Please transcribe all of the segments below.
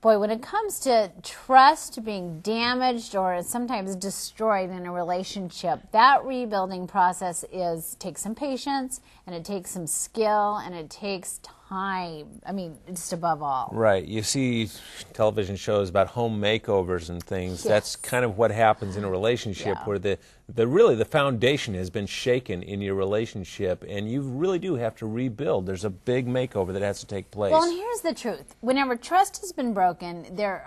Boy, when it comes to trust being damaged or sometimes destroyed in a relationship, that rebuilding process takes some patience, and it takes some skill, and it takes time. I mean, just above all. Right. You see television shows about home makeovers and things. Yes. That's kind of what happens in a relationship, where really the foundation has been shaken in your relationship, and you really do have to rebuild. There's a big makeover that has to take place. Well, and here's the truth. Whenever trust has been broken, there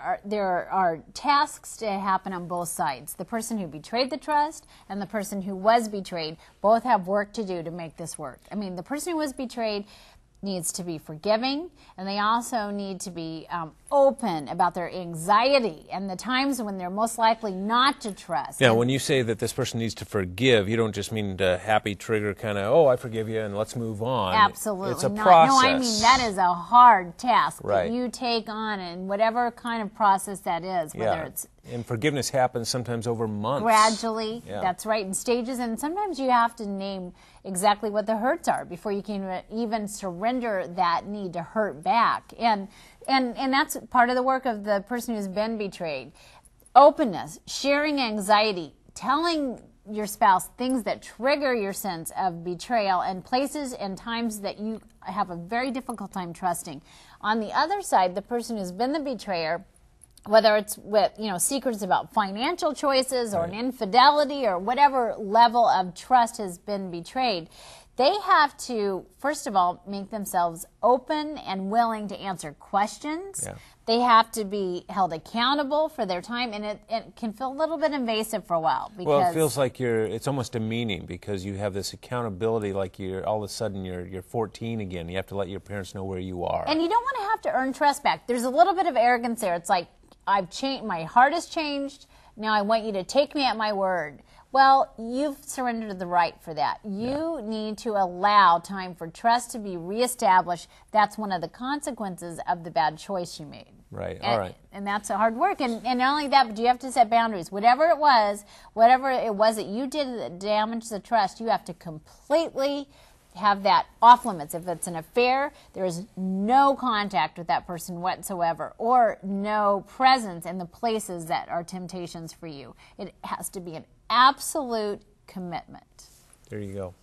are tasks to happen on both sides. The person who betrayed the trust and the person who was betrayed both have work to do to make this work. I mean, the person who was betrayed needs to be forgiving, and they also need to be open about their anxiety and the times when they're most likely not to trust. Now, when you say that this person needs to forgive, you don't just mean to happy trigger kind of, oh, I forgive you and let's move on. Absolutely It's a not. process. No, I mean, that is a hard task Right. that you take on, and whatever kind of process that is, whether it's and forgiveness happens sometimes over months. gradually, Yeah. that's right, in stages, and sometimes you have to name exactly what the hurts are before you can even surrender that need to hurt back. And that's part of the work of the person who's been betrayed. Openness, sharing anxiety, telling your spouse things that trigger your sense of betrayal, and places and times that you have a very difficult time trusting. On the other side, the person who's been the betrayer, whether it's with, secrets about financial choices or an infidelity or whatever level of trust has been betrayed, they have to, first of all, make themselves open and willing to answer questions. Yeah. They have to be held accountable for their time, and it can feel a little bit invasive for a while. Because Well, it feels like it's almost demeaning, because you have this accountability, like all of a sudden you're 14 again. You have to let your parents know where you are. And you don't want to have to earn trust back. There's a little bit of arrogance there. It's like, I've changed, my heart has changed, now I want you to take me at my word. Well, you've surrendered the right for that. You need to allow time for trust to be reestablished. That's one of the consequences of the bad choice you made. Right, And, all right. And that's a hard work. And not only that, but you have to set boundaries. Whatever it was that you did that damaged the trust, you have to completely have that off limits. If it's an affair, there is no contact with that person whatsoever, or no presence in the places that are temptations for you. It has to be an absolute commitment. There you go.